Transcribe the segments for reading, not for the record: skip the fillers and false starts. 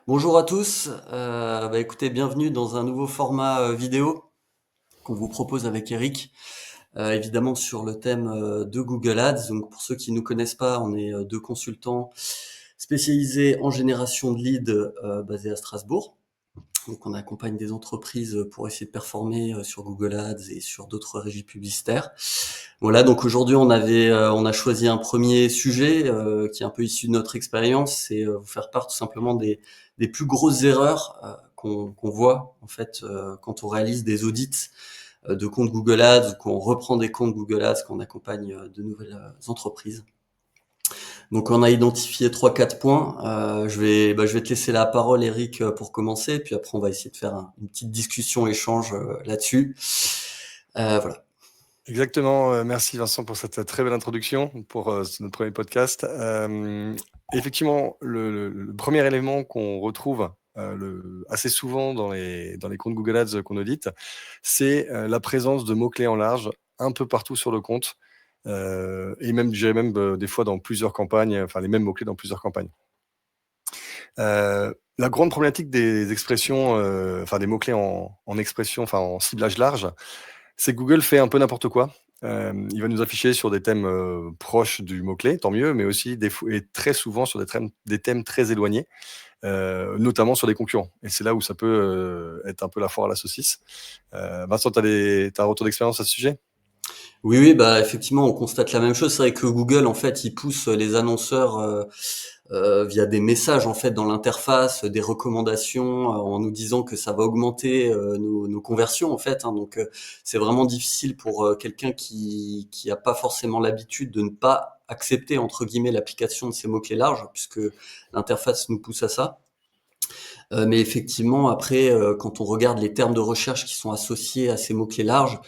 Bonjour à tous, écoutez, bienvenue dans un nouveau format vidéo qu'on vous propose avec Eric, évidemment sur le thème de Google Ads. Donc pour ceux qui ne nous connaissent pas, on est deux consultants spécialisés en génération de leads basés à Strasbourg. Donc on accompagne des entreprises pour essayer de performer sur Google Ads et sur d'autres régies publicitaires. Voilà, donc aujourd'hui on a choisi un premier sujet qui est un peu issu de notre expérience, c'est vous faire part tout simplement des plus grosses erreurs qu'on voit en fait quand on réalise des audits de comptes Google Ads ou qu'on reprend des comptes Google Ads, qu'on accompagne de nouvelles entreprises. Donc on a identifié 3-4 points. Je vais te laisser la parole, Eric, pour commencer, puis après on va essayer de faire une petite discussion, échange là-dessus. Voilà. Exactement, merci Vincent pour cette très belle introduction pour notre premier podcast. Effectivement, le premier élément qu'on retrouve assez souvent dans les comptes Google Ads qu'on audite, c'est la présence de mots-clés en large un peu partout sur le compte, et même, je dirais même des fois dans plusieurs campagnes, enfin les mêmes mots-clés dans plusieurs campagnes. La grande problématique des expressions, enfin des mots-clés en expression, enfin en ciblage large, c'est que Google fait un peu n'importe quoi. Il va nous afficher sur des thèmes proches du mot-clé, tant mieux, mais aussi et très souvent sur des thèmes très éloignés, notamment sur des concurrents. Et c'est là où ça peut être un peu la foire à la saucisse. Vincent, t'as un retour d'expérience à ce sujet? Oui, bah effectivement, on constate la même chose. C'est vrai que Google, en fait, il pousse les annonceurs via des messages en fait dans l'interface, des recommandations, en nous disant que ça va augmenter nos conversions en fait. Hein. Donc c'est vraiment difficile pour quelqu'un qui a pas forcément l'habitude de ne pas accepter entre guillemets l'application de ces mots-clés larges, puisque l'interface nous pousse à ça. Mais effectivement, après, quand on regarde les termes de recherche qui sont associés à ces mots-clés larges,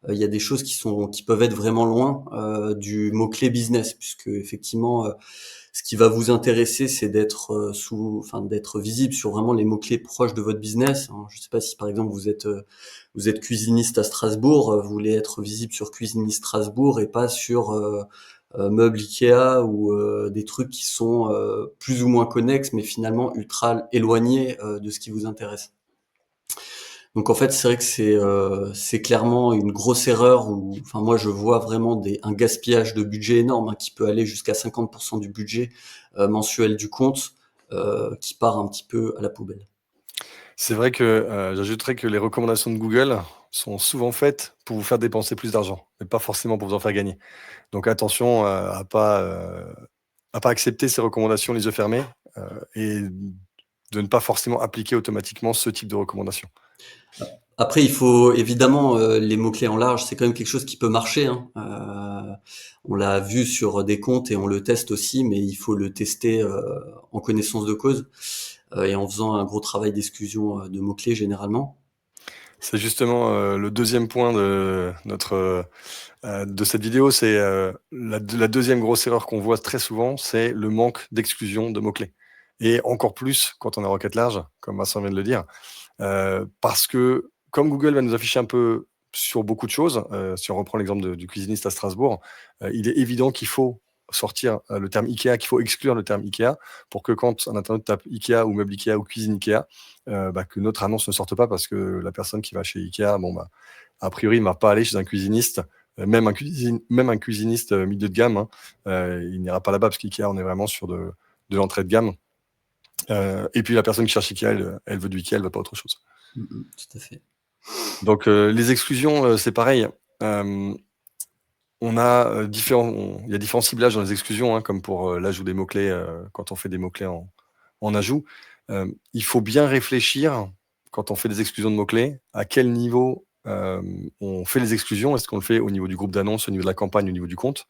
il y a des choses qui peuvent être vraiment loin du mot-clé business, puisque effectivement, ce qui va vous intéresser, c'est d'être visible sur vraiment les mots-clés proches de votre business. Hein. Je ne sais pas si par exemple vous êtes cuisiniste à Strasbourg, vous voulez être visible sur Cuisiniste Strasbourg et pas sur meubles Ikea ou des trucs qui sont plus ou moins connexes, mais finalement ultra éloignés de ce qui vous intéresse. Donc en fait, c'est vrai que c'est clairement une grosse erreur où, enfin moi je vois vraiment un gaspillage de budget énorme hein, qui peut aller jusqu'à 50% du budget mensuel du compte qui part un petit peu à la poubelle. C'est vrai que j'ajouterais que les recommandations de Google sont souvent faites pour vous faire dépenser plus d'argent, mais pas forcément pour vous en faire gagner. Donc attention à pas accepter ces recommandations les yeux fermés, et de ne pas forcément appliquer automatiquement ce type de recommandations. Après, il faut évidemment les mots-clés en large, c'est quand même quelque chose qui peut marcher. Hein. On l'a vu sur des comptes et on le teste aussi, mais il faut le tester en connaissance de cause et en faisant un gros travail d'exclusion de mots-clés généralement. C'est justement, le deuxième point de cette vidéo, c'est, la 2e grosse erreur qu'on voit très souvent, c'est le manque d'exclusion de mots-clés et encore plus quand on est en requête large, comme Vincent vient de le dire, parce que comme Google va nous afficher un peu sur beaucoup de choses, si on reprend l'exemple du cuisiniste à Strasbourg, il est évident qu'il faut sortir, le terme IKEA, qu'il faut exclure le terme IKEA pour que quand un internaute tape IKEA ou meuble IKEA ou cuisine IKEA, que notre annonce ne sorte pas parce que la personne qui va chez IKEA, a priori, il ne va pas aller chez un cuisiniste, même un cuisiniste milieu de gamme, hein, il n'ira pas là-bas parce qu'IKEA, on est vraiment sur de l'entrée de gamme. Et puis la personne qui cherche IKEA, elle veut du IKEA, elle veut pas autre chose. Tout à fait. Donc les exclusions, c'est pareil. On a il y a différents ciblages dans les exclusions, hein, comme pour l'ajout des mots-clés, quand on fait des mots-clés en ajout. Il faut bien réfléchir, quand on fait des exclusions de mots-clés, à quel niveau on fait les exclusions. Est-ce qu'on le fait au niveau du groupe d'annonces, au niveau de la campagne, au niveau du compte?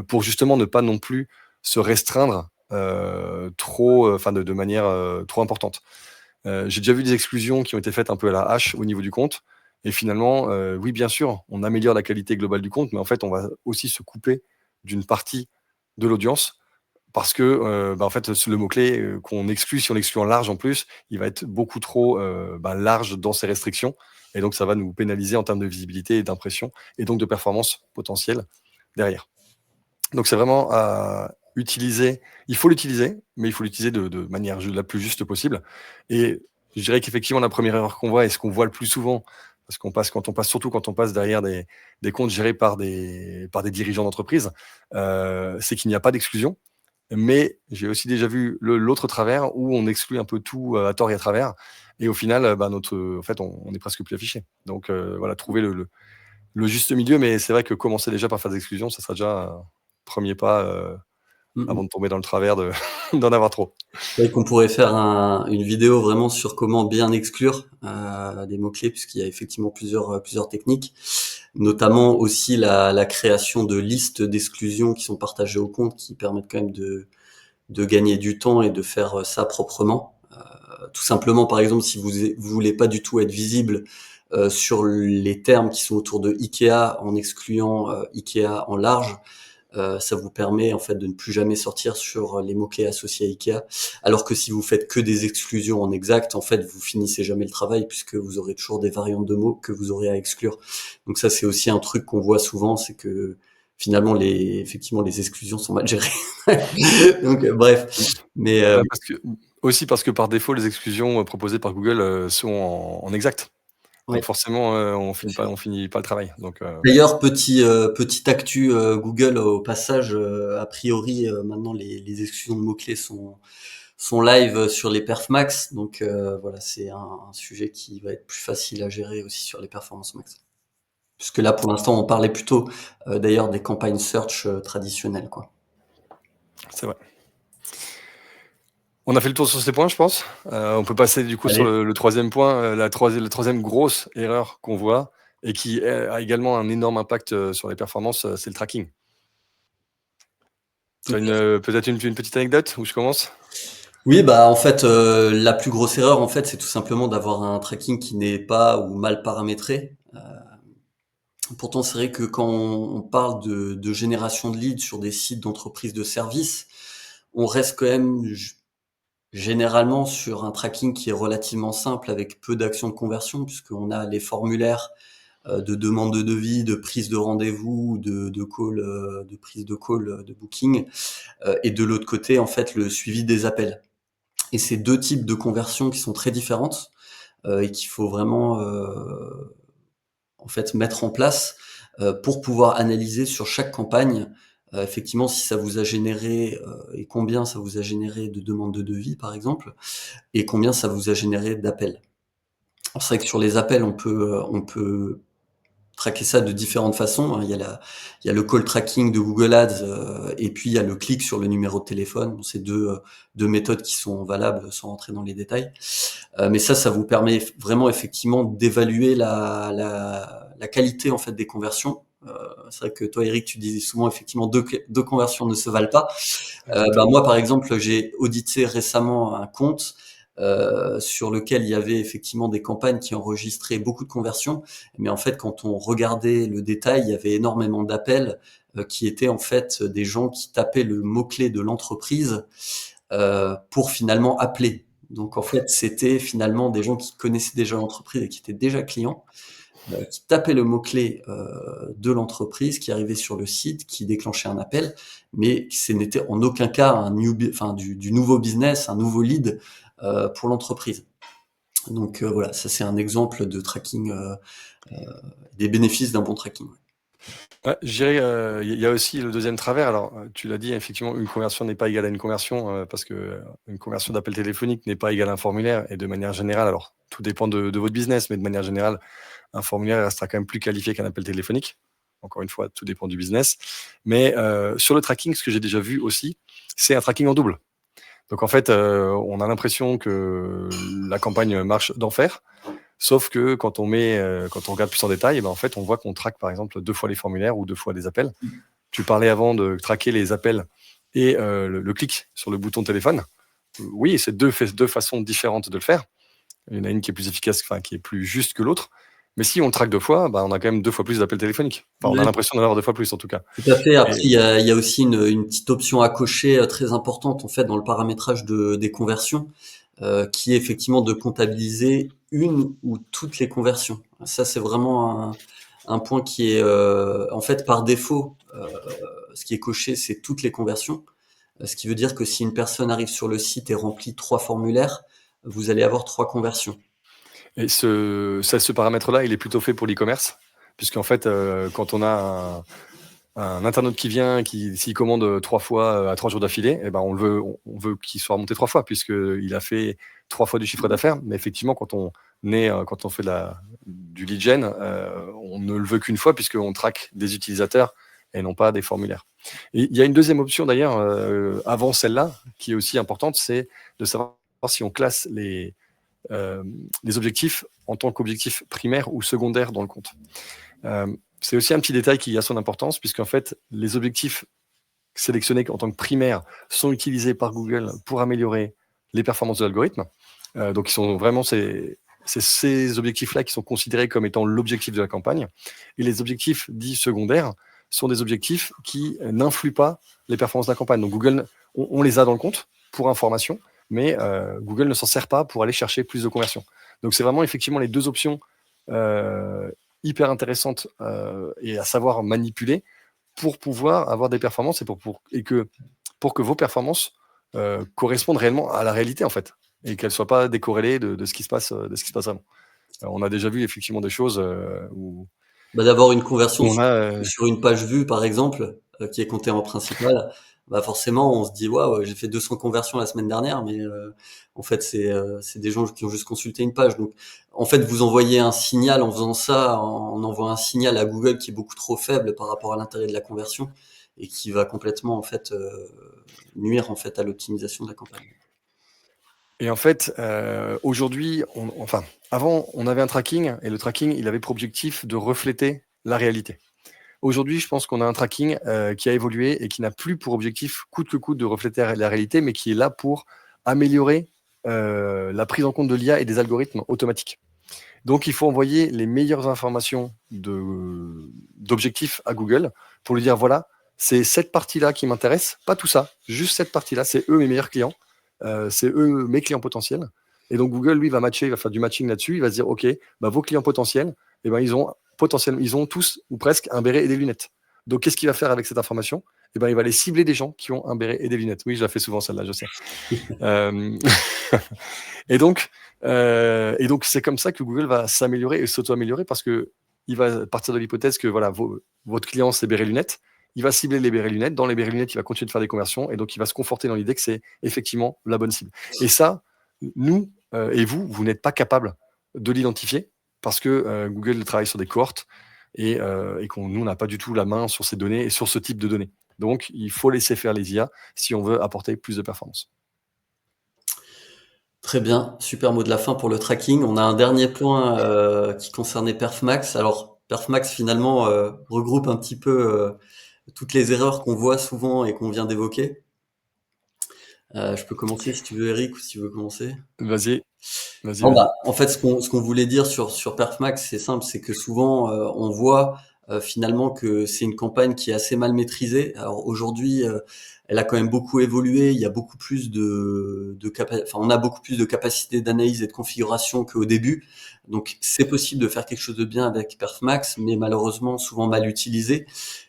Pour justement ne pas non plus se restreindre trop, enfin de manière trop importante. J'ai déjà vu des exclusions qui ont été faites un peu à la hache au niveau du compte et finalement, oui, bien sûr, on améliore la qualité globale du compte, mais en fait, on va aussi se couper d'une partie de l'audience parce que, en fait, le mot-clé, qu'on exclut, si on l'exclut en large en plus, il va être beaucoup trop, large dans ses restrictions et donc ça va nous pénaliser en termes de visibilité et d'impression et donc de performance potentielle derrière. Donc c'est vraiment il faut l'utiliser, mais il faut l'utiliser de manière la plus juste possible. Et je dirais qu'effectivement, la première erreur qu'on voit et ce qu'on voit le plus souvent, parce surtout quand on passe derrière des comptes gérés par des dirigeants d'entreprise, c'est qu'il n'y a pas d'exclusion. Mais j'ai aussi déjà vu l'autre travers où on exclut un peu tout à tort et à travers. Et au final, en fait, on est presque plus affiché. Donc voilà, trouver le juste milieu. Mais c'est vrai que commencer déjà par faire des exclusions, ça sera déjà un premier pas avant Mmh. de tomber dans le travers d'en avoir trop. C'est vrai qu'on pourrait faire une vidéo vraiment sur comment bien exclure des mots-clés, puisqu'il y a effectivement plusieurs techniques, notamment aussi la création de listes d'exclusion qui sont partagées au compte, qui permettent quand même de gagner du temps et de faire ça proprement. Tout simplement, par exemple, si vous voulez pas du tout être visible sur les termes qui sont autour de Ikea, en excluant Ikea en large, ça vous permet en fait de ne plus jamais sortir sur les mots-clés associés à Ikea. Alors que si vous faites que des exclusions en exact, en fait, vous finissez jamais le travail puisque vous aurez toujours des variantes de mots que vous aurez à exclure. Donc ça, c'est aussi un truc qu'on voit souvent, c'est que finalement, effectivement, les exclusions sont mal gérées. Donc, Mmh. bref. Mais, Parce que par défaut, les exclusions proposées par Google sont en exact. ouais, Donc forcément, tout à fait. on finit pas le travail. Donc, D'ailleurs, petit actu Google au passage, a priori, maintenant les exclusions de mots-clés sont live sur les Perf Max. Donc voilà, c'est un sujet qui va être plus facile à gérer aussi sur les performances max. Puisque là, pour l'instant, on parlait plutôt d'ailleurs des campagnes search traditionnelles, quoi. c'est vrai. On a fait le tour sur ces points, je pense. On peut passer du coup sur Allez, le 3e point, la 3e grosse erreur qu'on voit et qui a également un énorme impact sur les performances, c'est le tracking. Tu tout as à fait. peut-être une petite anecdote où je commence? Oui, bah en fait, la plus grosse erreur, en fait, c'est tout simplement d'avoir un tracking qui n'est pas ou mal paramétré. Pourtant, c'est vrai que quand on parle de génération de leads sur des sites d'entreprises de services, on reste quand même généralement sur un tracking qui est relativement simple avec peu d'actions de conversion puisqu'on a les formulaires de demande de devis, de prise de rendez-vous, de call, de prise de call, de booking, et de l'autre côté, en fait, le suivi des appels. Et c'est 2 types de conversions qui sont très différentes, et qu'il faut vraiment, en fait, mettre en place, pour pouvoir analyser sur chaque campagne, effectivement, si ça vous a généré, et combien ça vous a généré de demandes de devis, par exemple, et combien ça vous a généré d'appels. Alors c'est vrai que sur les appels, on peut traquer ça de différentes façons, hein. Il y a le call tracking de Google Ads, et puis il y a le clic sur le numéro de téléphone. Bon, c'est deux méthodes qui sont valables sans rentrer dans les détails. Mais ça vous permet vraiment effectivement d'évaluer la qualité en fait des conversions. C'est vrai que toi, Eric, tu disais souvent effectivement deux conversions ne se valent pas. Exactement. Moi, par exemple, j'ai audité récemment un compte sur lequel il y avait effectivement des campagnes qui enregistraient beaucoup de conversions, mais en fait, quand on regardait le détail, il y avait énormément d'appels qui étaient en fait des gens qui tapaient le mot-clé de l'entreprise pour finalement appeler. Donc en fait, c'était finalement des gens qui connaissaient déjà l'entreprise et qui étaient déjà clients, qui tapaient le mot-clé de l'entreprise, qui arrivaient sur le site, qui déclenchaient un appel, mais ce n'était en aucun cas du nouveau business, un nouveau lead pour l'entreprise. Donc voilà, ça c'est un exemple de tracking, des bénéfices d'un bon tracking. Ouais. Ouais, je dirais, il y a aussi le 2e travers. Alors, tu l'as dit, effectivement, une conversion n'est pas égale à une conversion, parce que, une conversion d'appel téléphonique n'est pas égale à un formulaire et de manière générale, alors tout dépend de votre business, mais de manière générale, un formulaire restera quand même plus qualifié qu'un appel téléphonique. Encore une fois, tout dépend du business. Mais, sur le tracking, ce que j'ai déjà vu aussi, c'est un tracking en double. Donc en fait, on a l'impression que la campagne marche d'enfer. Sauf que quand on regarde plus en détail, en fait, on voit qu'on traque par exemple 2 fois les formulaires ou 2 fois les appels. Tu parlais avant de traquer les appels et le clic sur le bouton téléphone. Oui, c'est 2 façons différentes de le faire. Il y en a une qui est plus efficace, enfin qui est plus juste que l'autre. Mais si on le traque 2 fois, on a quand même 2 fois plus d'appels téléphoniques. Enfin, on a Ouais, l'impression d'en avoir 2 fois plus en tout cas. tout à fait. Après, Et il y a aussi une petite option à cocher très importante en fait dans le paramétrage des conversions, qui est effectivement de comptabiliser une ou toutes les conversions. Ça, c'est vraiment un point qui est en fait par défaut, ce qui est coché, c'est toutes les conversions. Ce qui veut dire que si une personne arrive sur le site et remplit 3 formulaires, vous allez avoir 3 conversions. Et ce paramètre-là, il est plutôt fait pour l'e-commerce, puisqu'en fait, quand on a un internaute qui vient, s'il commande 3 fois à 3 jours d'affilée, eh ben on veut qu'il soit remonté 3 fois, puisqu'il a fait 3 fois du chiffre d'affaires. Mais effectivement, quand on fait du lead gen, on ne le veut qu'une fois, puisqu'on traque des utilisateurs et non pas des formulaires. Et il y a une deuxième option d'ailleurs, avant celle-là, qui est aussi importante, c'est de savoir si on classe les objectifs en tant qu'objectifs primaires ou secondaires dans le compte. C'est aussi un petit détail qui a son importance, puisqu'en fait, les objectifs sélectionnés en tant que primaires sont utilisés par Google pour améliorer les performances de l'algorithme. Donc, ils sont vraiment c'est ces objectifs-là qui sont considérés comme étant l'objectif de la campagne. Et les objectifs dits secondaires sont des objectifs qui n'influent pas les performances de la campagne. Donc, Google, on les a dans le compte pour information, mais Google ne s'en sert pas pour aller chercher plus de conversions. Donc, c'est vraiment effectivement les deux options hyper intéressantes et à savoir manipuler pour pouvoir avoir des performances et pour que vos performances correspondent réellement à la réalité, en fait, et qu'elles ne soient pas décorrélées de ce qui se passe avant. On a déjà vu effectivement des choses où D'avoir une conversion on a... sur une page vue, par exemple, qui est comptée en principal, forcément, on se dit waouh, j'ai fait 200 conversions la semaine dernière, mais en fait, c'est des gens qui ont juste consulté une page. Donc, en fait, vous envoyez un signal en faisant ça, on envoie un signal à Google qui est beaucoup trop faible par rapport à l'intérêt de la conversion et qui va complètement en fait nuire en fait à l'optimisation de la campagne. Et en fait, aujourd'hui, avant, on avait un tracking, et le tracking, il avait pour objectif de refléter la réalité. Aujourd'hui, je pense qu'on a un tracking qui a évolué et qui n'a plus pour objectif, coûte que coûte, de refléter la réalité, mais qui est là pour améliorer la prise en compte de l'IA et des algorithmes automatiques. Donc, il faut envoyer les meilleures informations d'objectifs à Google pour lui dire, voilà, c'est cette partie-là qui m'intéresse, pas tout ça, juste cette partie-là, c'est eux mes meilleurs clients, c'est eux mes clients potentiels. Et donc, Google, lui, va matcher, il va faire du matching là-dessus, il va se dire, OK, vos clients potentiels, ils ont tous ou presque un béret et des lunettes. Donc, qu'est-ce qu'il va faire avec cette information ? Il va aller cibler des gens qui ont un béret et des lunettes. Oui, je la fais souvent celle-là, je sais. Et donc, c'est comme ça que Google va s'améliorer et s'auto-améliorer, parce que il va partir de l'hypothèse que voilà, votre client, c'est béret lunettes. Il va cibler les bérets lunettes. Dans les bérets lunettes, il va continuer de faire des conversions, et donc il va se conforter dans l'idée que c'est effectivement la bonne cible. Et ça, nous et vous n'êtes pas capable de l'identifier, parce que Google travaille sur des cohortes et nous, on n'a pas du tout la main sur ces données et sur ce type de données. Donc, il faut laisser faire les IA si on veut apporter plus de performance. Très bien, super mot de la fin pour le tracking. On a un dernier point qui concernait Perfmax. Alors, Perfmax finalement regroupe un petit peu toutes les erreurs qu'on voit souvent et qu'on vient d'évoquer. Je peux commencer si tu veux, Eric, ou si tu veux commencer. Vas-y. En fait, ce qu'on voulait dire sur Perfmax, c'est simple, c'est que souvent on voit finalement que c'est une campagne qui est assez mal maîtrisée. Alors aujourd'hui, elle a quand même beaucoup évolué. Il y a beaucoup plus on a beaucoup plus de capacité d'analyse et de configuration qu'au début. Donc c'est possible de faire quelque chose de bien avec Perfmax, mais malheureusement souvent mal utilisé.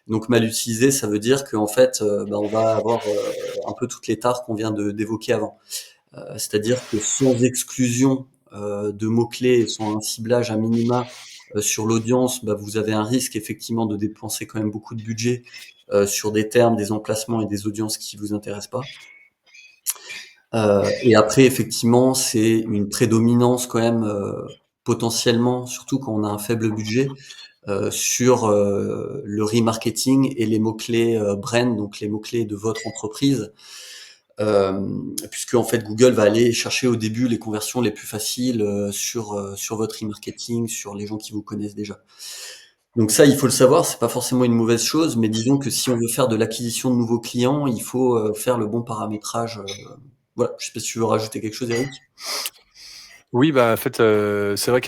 Donc mal utilisé, ça veut dire qu'en fait, on va avoir un peu toutes les tares qu'on vient d'évoquer avant. C'est-à-dire que sans exclusion de mots-clés et sans un ciblage à minima sur l'audience, vous avez un risque effectivement de dépenser quand même beaucoup de budget sur des termes, des emplacements et des audiences qui vous intéressent pas. Et après, effectivement, c'est une prédominance quand même potentiellement, surtout quand on a un faible budget, sur le remarketing et les mots-clés brand, donc les mots-clés de votre entreprise. Puisque en fait Google va aller chercher au début les conversions les plus faciles sur votre remarketing, sur les gens qui vous connaissent déjà. Donc ça, il faut le savoir, c'est pas forcément une mauvaise chose, mais disons que si on veut faire de l'acquisition de nouveaux clients, il faut faire le bon paramétrage. Voilà, je sais pas si tu veux rajouter quelque chose, Eric. Oui, en fait, c'est vrai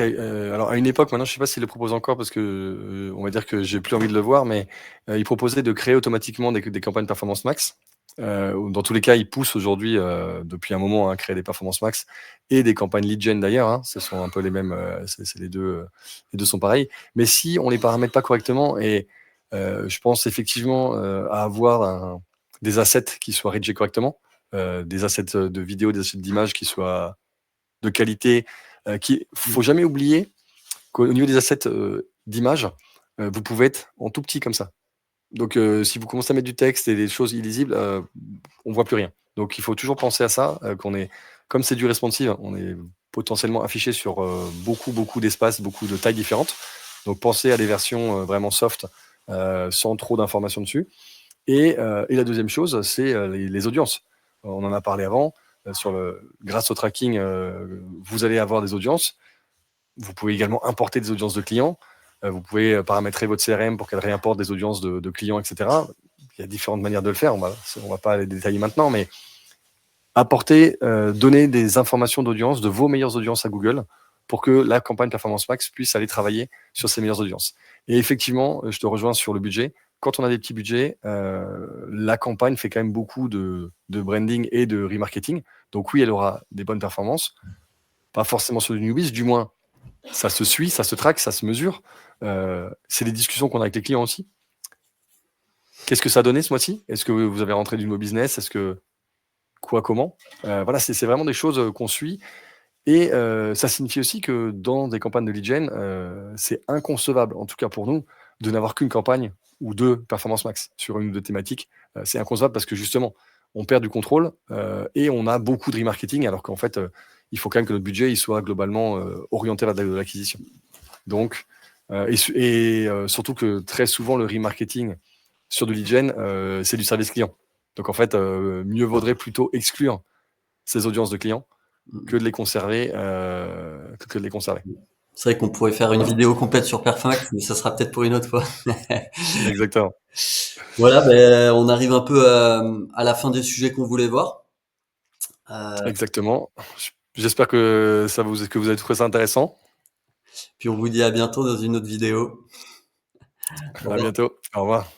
alors à une époque, maintenant, je sais pas s'il le propose encore, parce que on va dire que j'ai plus envie de le voir, mais il proposait de créer automatiquement des campagnes Performance Max. Dans tous les cas, il pousse aujourd'hui, depuis un moment, à créer des Performance Max et des campagnes lead gen d'ailleurs, hein. Ce sont un peu les mêmes, c'est les deux sont pareils. Mais si on les paramètre pas correctement, et je pense effectivement à avoir des assets qui soient rédigés correctement, des assets de vidéo, des assets d'images qui soient de qualité. Faut jamais oublier qu'au niveau des assets d'images, vous pouvez être en tout petit comme ça. Donc, si vous commencez à mettre du texte et des choses illisibles, on voit plus rien. Donc, il faut toujours penser à ça, comme c'est du responsive, on est potentiellement affiché sur beaucoup d'espaces, beaucoup de tailles différentes. Donc, pensez à des versions vraiment soft, sans trop d'informations dessus. Et la deuxième chose, c'est les audiences. On en a parlé avant. Grâce au tracking, vous allez avoir des audiences. Vous pouvez également importer des audiences de clients. Vous pouvez paramétrer votre CRM pour qu'elle réimporte des audiences de clients, etc. Il y a différentes manières de le faire. On va pas les détailler maintenant, mais donner des informations d'audience, de vos meilleures audiences à Google pour que la campagne Performance Max puisse aller travailler sur ces meilleures audiences. Et effectivement, je te rejoins sur le budget. Quand on a des petits budgets, la campagne fait quand même beaucoup de branding et de remarketing. Donc oui, elle aura des bonnes performances. Pas forcément sur du newbies, du moins, ça se suit, ça se traque, ça se mesure. C'est des discussions qu'on a avec les clients aussi. Qu'est-ce que ça a donné ce mois-ci? Est-ce que vous avez rentré du nouveau business? Est-ce que quoi, comment? Voilà, c'est vraiment des choses qu'on suit. Et ça signifie aussi que dans des campagnes de lead gen, c'est inconcevable, en tout cas pour nous, de n'avoir qu'une campagne ou deux Performance Max sur une ou deux thématiques. C'est inconcevable parce que justement, on perd du contrôle et on a beaucoup de remarketing, alors qu'en fait, il faut quand même que notre budget il soit globalement orienté vers de l'acquisition. Donc, surtout que très souvent, le remarketing sur du lead gen, c'est du service client. Donc en fait, mieux vaudrait plutôt exclure ces audiences de clients que de les conserver. C'est vrai qu'on pourrait faire une vidéo complète sur Perfax, mais ça sera peut-être pour une autre fois. Exactement. Voilà, ben, on arrive un peu à la fin des sujets qu'on voulait voir. Exactement. J'espère que vous avez trouvé ça intéressant. Puis on vous dit à bientôt dans une autre vidéo. À bientôt. Au revoir.